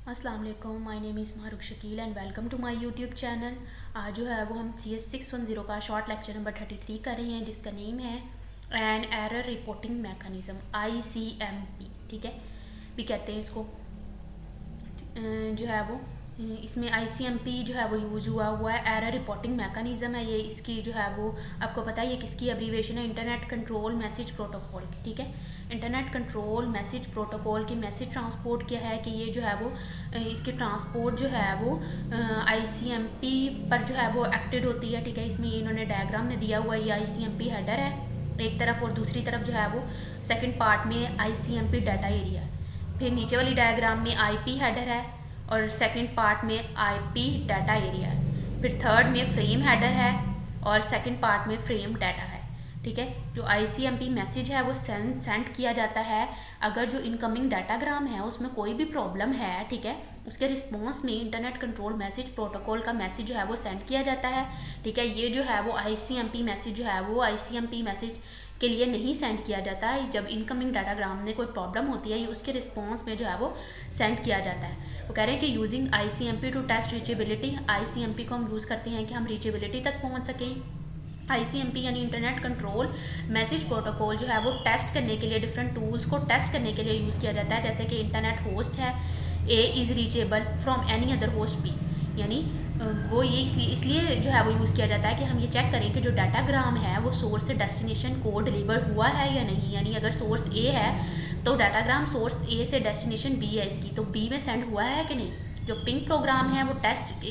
अस्सलाम वालेकुम, my name is Marook Shakeel and welcome to my YouTube channel. आज जो है वो हम CS610 का शॉर्ट लेक्चर नंबर 33 कर रहे हैं, जिसका नेम है an error reporting mechanism, ICMP। ठीक है, भी कहते हैं इसको। जो है वो इसमें ICMP जो है वो यूज़ हुआ है। एरर रिपोर्टिंग मैकेनिज्म है ये, इसकी जो है वो आपको पता है ये किसकी एब्रीवेशन है, इंटरनेट कंट्रोल मैसेज प्रोटोकॉल की। ठीक है, इंटरनेट कंट्रोल मैसेज प्रोटोकॉल की मैसेज ट्रांसपोर्ट क्या है कि ये जो है वो इसकी ट्रांसपोर्ट जो है वो ICMP पर जो है वो एक्टेड होती है। ठीक है, इसमें इन्होंने डायग्राम में दिया हुआ ये ICMP हेडर है एक तरफ, और दूसरी तरफ जो है वो सेकंड पार्ट में ICMP डाटा एरिया। फिर नीचे वाली डायग्राम में IP हेडर है और सेकंड पार्ट में IP डाटा एरिया है। फिर थर्ड में फ्रेम हेडर है और सेकंड पार्ट में फ्रेम डाटा है। ठीक है, जो ICMP मैसेज है वो सेंड किया जाता है अगर जो इनकमिंग डाटाग्राम है उसमें कोई भी प्रॉब्लम है। ठीक है, उसके रिस्पॉन्स में इंटरनेट कंट्रोल मैसेज प्रोटोकॉल का मैसेज जो है वो सेंड किया जाता है। ठीक है, ये जो है वो ICMP मैसेज जो है वो ICMP मैसेज के लिए नहीं सेंड किया जाता है। जब इनकमिंग डाटाग्राम में कोई प्रॉब्लम होती है उसके रिस्पॉन्स में जो है वो सेंड किया जाता है। वो कह रहे हैं कि using ICMP to test reachability, ICMP को हम यूज़ करते हैं कि हम रीचेबिलिटी तक पहुंच सकें। ICMP यानी इंटरनेट कंट्रोल मैसेज प्रोटोकॉल जो है वो टेस्ट करने के लिए, डिफरेंट टूल्स को टेस्ट करने के लिए यूज़ किया जाता है। जैसे कि इंटरनेट होस्ट है A is reachable from any other host B, यानी वो ये इसलिए जो है वो यूज़ किया जाता है कि हम ये चेक करें कि जो डाटाग्राम है वो सोर्स से डेस्टिनेशन को डिलीवर हुआ है या नहीं। यानी अगर सोर्स A है तो डाटाग्राम सोर्स A से डेस्टिनेशन B है इसकी, तो B में सेंड हुआ है कि नहीं। जो पिंग प्रोग्राम है वो टेस्ट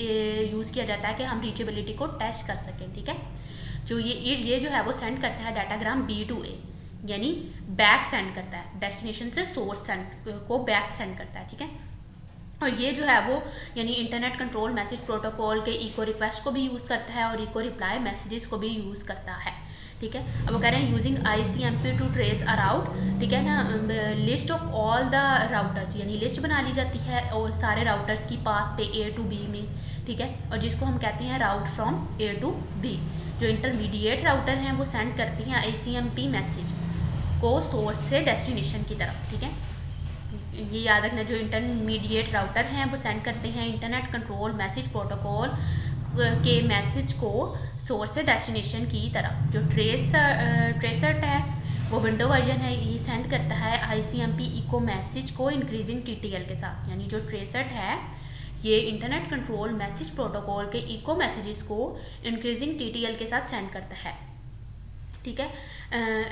यूज़ किया जाता है कि हम रीचेबिलिटी को टेस्ट कर सकें। ठीक है, जो ये जो है वो सेंड करता है डाटाग्राम B टू A, यानी बैक सेंड करता है, डेस्टिनेशन से सोर्स सेंड को बैक सेंड करता है। ठीक है, और ये जो है वो यानी इंटरनेट कंट्रोल मैसेज प्रोटोकॉल के इको रिक्वेस्ट को भी यूज़ करता है और इको रिप्लाई मैसेजेस को भी यूज़ करता है। ठीक है, अब वो कह रहे हैं यूजिंग ICMP टू ट्रेस अ राउट। ठीक है ना, list of all the routers, यानी लिस्ट बना ली जाती है और सारे राउटर्स की पाथ पे A टू B में। ठीक है, और जिसको हम कहते हैं राउट फ्रॉम A टू B। जो इंटरमीडिएट राउटर हैं वो सेंड करती हैं ICMP मैसेज को सोर्स से डेस्टिनेशन की तरफ। ठीक है, ये याद रखना, जो इंटरमीडिएट राउटर हैं वो सेंड करते हैं इंटरनेट कंट्रोल मैसेज प्रोटोकॉल के मैसेज को सोर्स से डेस्टिनेशन की तरफ। जो ट्रेसर्ट है वो विंडो वर्जन है, ये सेंड करता है ICMP इको मैसेज को इंक्रीजिंग TTL के साथ। यानी जो ट्रेसर्ट है ये इंटरनेट कंट्रोल मैसेज प्रोटोकॉल के इको मैसेजेस को इंक्रीजिंग TTL के साथ सेंड करता है। ठीक है,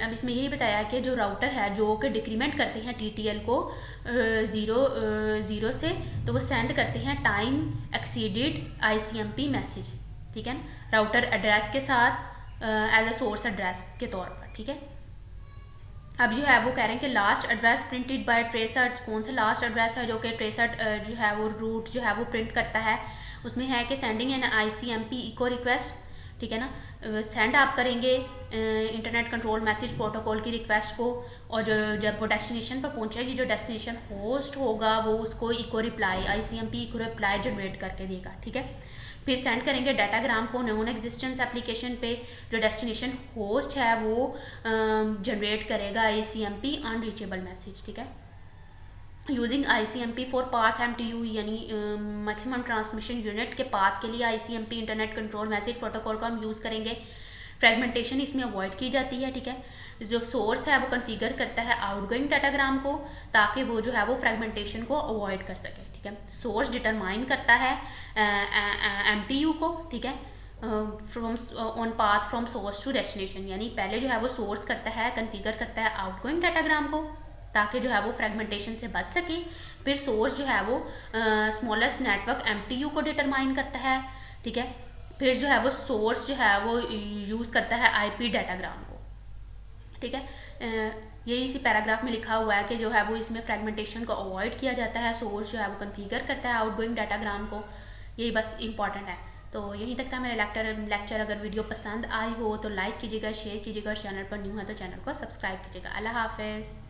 अब इसमें यही बताया कि जो राउटर है जो कि डिक्रीमेंट करते हैं TTL को ज़ीरो से, तो वो सेंड करते हैं टाइम एक्सीडेड ICMP मैसेज। ठीक है, राउटर एड्रेस के साथ एज अ सोर्स एड्रेस के तौर पर। ठीक है, अब जो है वो कह रहे हैं कि last address printed by tracert, कौन सा लास्ट एड्रेस है जो कि ट्रेसर्ट जो है वो रूट जो है वो प्रिंट करता है, उसमें है कि sending an ICMP echo request. ठीक है ना, सेंड आप करेंगे इंटरनेट कंट्रोल मैसेज प्रोटोकॉल की रिक्वेस्ट को, और जो जब वो डेस्टिनेशन पर पहुंचेगी, जो डेस्टिनेशन होस्ट होगा वो उसको echo reply ICMP echo reply generate करके देगा। ठीक है, फिर सेंड करेंगे डाटाग्राम को नॉन एग्जिस्टेंस एप्लीकेशन पे, जो डेस्टिनेशन होस्ट है वो जनरेट करेगा ICMP अनरीचेबल मैसेज। ठीक है, using ICMP for path MTU, यानी मैक्सिमम ट्रांसमिशन यूनिट के पाथ के लिए ICMP internet control message protocol को हम यूज़ करेंगे। फ्रेगमेंटेशन इसमें अवॉइड की जाती है। ठीक है, जो सोर्स है वो कॉन्फ़िगर करता है आउटगोइंग डाटाग्राम को ताकि वो जो है वो फ्रेगमेंटेशन को अवॉइड कर सके। ठीक है, सोर्स डिटरमाइन करता है MTU को। ठीक है, from on path from source to destination, यानी पहले जो है वो सोर्स करता है, कॉन्फ़िगर करता है आउटगोइंग डाटाग्राम को ताकि जो है वो फ्रेगमेंटेशन से बच सके। फिर सोर्स जो है वो स्मॉलेस्ट नेटवर्क MTU को डिटरमाइन करता है। ठीक है, फिर जो है वो सोर्स जो है वो यूज़ करता है IP डाटाग्राम को। ठीक है, यही इसी पैराग्राफ में लिखा हुआ है कि जो है वो इसमें फ्रेगमेंटेशन को अवॉइड किया जाता है, सोर्स जो है वो कॉन्फ़िगर करता है आउटगोइंग डाटाग्राम को। यही बस इंपॉर्टेंट है। तो यहीं तक था मेरा लेक्चर। अगर वीडियो पसंद आई हो तो लाइक कीजिएगा, शेयर कीजिएगा, और चैनल पर न्यू है तो चैनल को सब्सक्राइब कीजिएगा। अल्लाह हाफिज़।